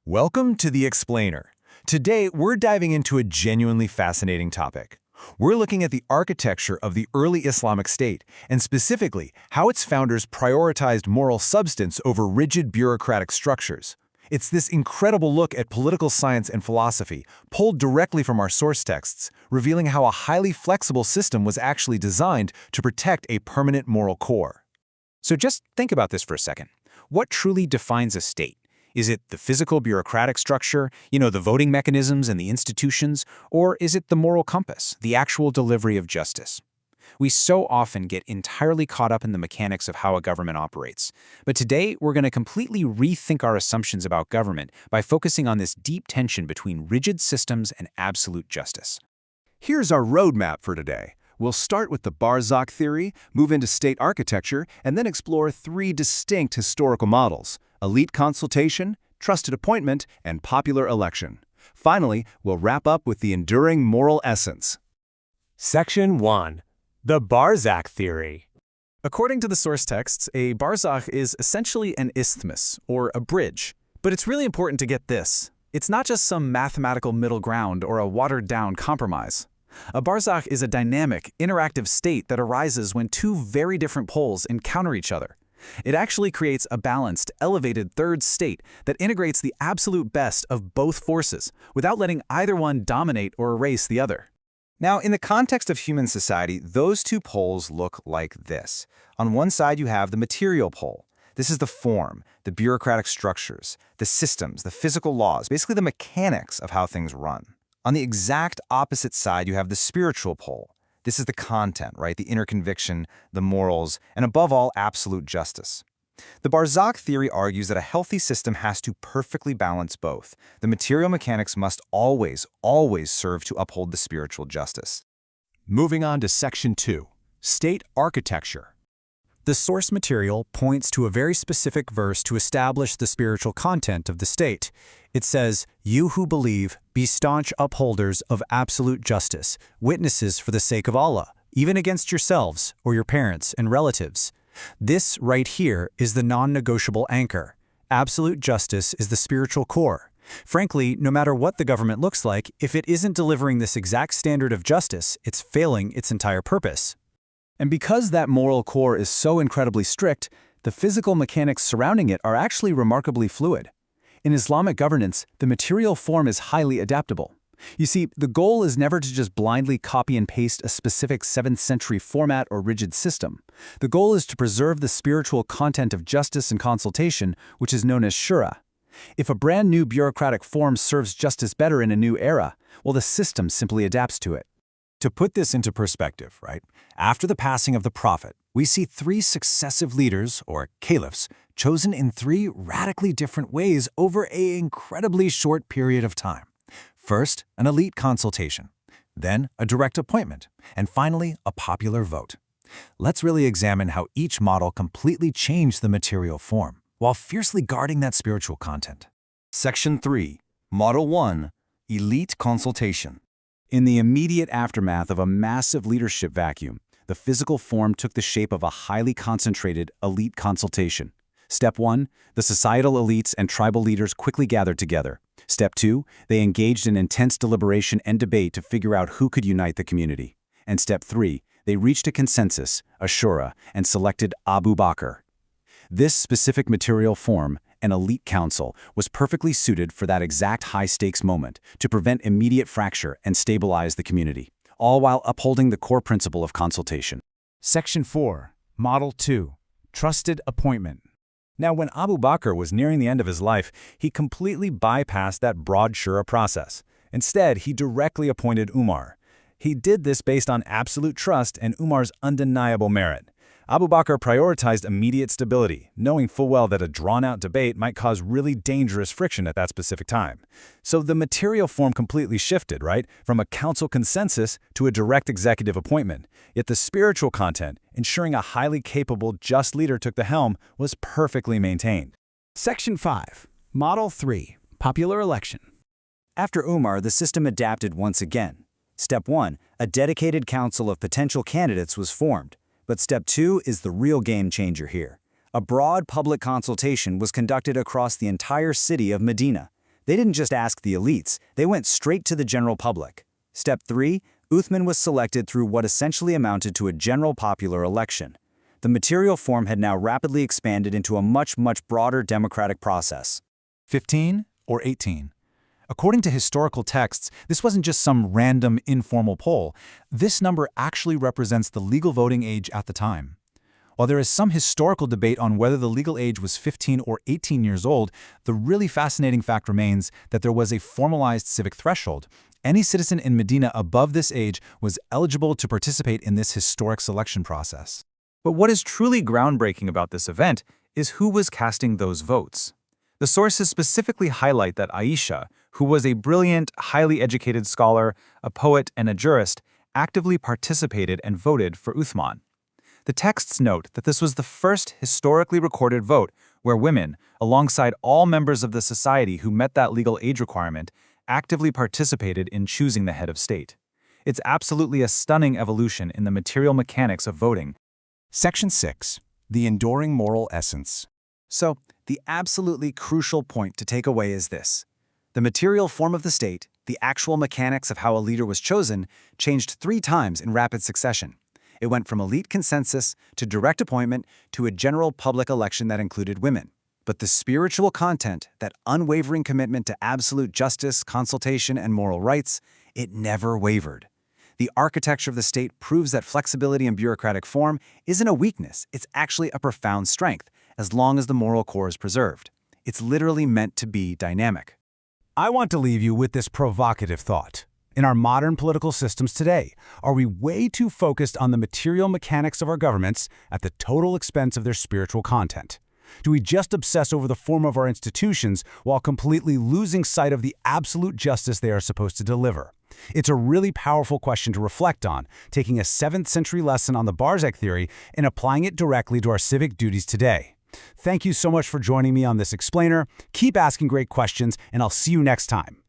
Welcome to The Explainer. Today, we're diving into a genuinely fascinating topic. We're looking at the architecture of the early Islamic State, and specifically, how its founders prioritized moral substance over rigid bureaucratic structures. It's this incredible look at political science and philosophy, pulled directly from our source texts, revealing how a highly flexible system was actually designed to protect a permanent moral core. So just think about this for a second. What truly defines a state? Is it the physical bureaucratic structure, the voting mechanisms and the institutions, or is it the moral compass, the actual delivery of justice? We so often get entirely caught up in the mechanics of how a government operates. But today, we're going to completely rethink our assumptions about government by focusing on this deep tension between rigid systems and absolute justice. Here's our roadmap for today. We'll start with the Barzakh theory, move into state architecture, and then explore three distinct historical models: elite consultation, trusted appointment, and popular election. Finally, we'll wrap up with the enduring moral essence. Section 1. The Barzakh Theory. According to the source texts, a barzakh is essentially an isthmus, or a bridge. But it's really important to get this. It's not just some mathematical middle ground or a watered-down compromise. A barzakh is a dynamic, interactive state that arises when two very different poles encounter each other. It actually creates a balanced, elevated third state that integrates the absolute best of both forces without letting either one dominate or erase the other. Now, in the context of human society, those two poles look like this. On one side, you have the material pole. This is the form, the bureaucratic structures, the systems, the physical laws, basically the mechanics of how things run. On the exact opposite side, you have the spiritual pole. This is the content, right? The inner conviction, the morals, and above all, absolute justice. The Barzakh theory argues that a healthy system has to perfectly balance both. The material mechanics must always serve to uphold the spiritual justice. Moving on to Section 2. State Architecture. The source material points to a very specific verse to establish the spiritual content of the state. It says, "You who believe, be staunch upholders of absolute justice, witnesses for the sake of Allah, even against yourselves or your parents and relatives." This right here is the non-negotiable anchor. Absolute justice is the spiritual core. Frankly, no matter what the government looks like, if it isn't delivering this exact standard of justice, it's failing its entire purpose. And because that moral core is so incredibly strict, the physical mechanics surrounding it are actually remarkably fluid. In Islamic governance, the material form is highly adaptable. You see, the goal is never to just blindly copy and paste a specific 7th century format or rigid system. The goal is to preserve the spiritual content of justice and consultation, which is known as shura. If a brand new bureaucratic form serves justice better in a new era, well, the system simply adapts to it. To put this into perspective, right? After the passing of the Prophet, we see 3 successive leaders, or caliphs, chosen in 3 radically different ways over an incredibly short period of time. First, an elite consultation, then a direct appointment, and finally, a popular vote. Let's really examine how each model completely changed the material form, while fiercely guarding that spiritual content. Section 3. Model 1. Elite consultation. In the immediate aftermath of a massive leadership vacuum, the physical form took the shape of a highly concentrated elite consultation. Step 1, the societal elites and tribal leaders quickly gathered together. Step 2, they engaged in intense deliberation and debate to figure out who could unite the community. And Step 3, they reached a consensus, a shura, and selected Abu Bakr. This specific material form, an elite council, was perfectly suited for that exact high-stakes moment to prevent immediate fracture and stabilize the community, all while upholding the core principle of consultation. Section 4. Model 2. Trusted Appointment. Now, when Abu Bakr was nearing the end of his life, he completely bypassed that broad shura process. Instead, he directly appointed Umar. He did this based on absolute trust and Umar's undeniable merit. Abu Bakr prioritized immediate stability, knowing full well that a drawn-out debate might cause really dangerous friction at that specific time. So the material form completely shifted, right? From a council consensus to a direct executive appointment. Yet the spiritual content, ensuring a highly capable, just leader took the helm, was perfectly maintained. Section 5. Model 3. Popular Election. After Umar, the system adapted once again. Step 1, a dedicated council of potential candidates was formed. But Step 2 is the real game changer here. A broad public consultation was conducted across the entire city of Medina. They didn't just ask the elites, they went straight to the general public. Step 3, Uthman was selected through what essentially amounted to a general popular election. The material form had now rapidly expanded into a much broader democratic process. 15 or 18. According to historical texts, this wasn't just some random, informal poll. This number actually represents the legal voting age at the time. While there is some historical debate on whether the legal age was 15 or 18 years old, the really fascinating fact remains that there was a formalized civic threshold. Any citizen in Medina above this age was eligible to participate in this historic selection process. But what is truly groundbreaking about this event is who was casting those votes. The sources specifically highlight that Aisha, who was a brilliant, highly educated scholar, a poet, and a jurist, actively participated and voted for Uthman. The texts note that this was the first historically recorded vote where women, alongside all members of the society who met that legal age requirement, actively participated in choosing the head of state. It's absolutely a stunning evolution in the material mechanics of voting. Section 6. The enduring moral essence. So, the absolutely crucial point to take away is this. The material form of the state, the actual mechanics of how a leader was chosen, changed 3 times in rapid succession. It went from elite consensus to direct appointment to a general public election that included women. But the spiritual content, that unwavering commitment to absolute justice, consultation, and moral rights, it never wavered. The architecture of the state proves that flexibility in bureaucratic form isn't a weakness, it's actually a profound strength, as long as the moral core is preserved. It's literally meant to be dynamic. I want to leave you with this provocative thought. In our modern political systems today, are we way too focused on the material mechanics of our governments at the total expense of their spiritual content? Do we just obsess over the form of our institutions while completely losing sight of the absolute justice they are supposed to deliver? It's a really powerful question to reflect on, taking a 7th century lesson on the Barzakh theory and applying it directly to our civic duties today. Thank you so much for joining me on this explainer. Keep asking great questions, and I'll see you next time.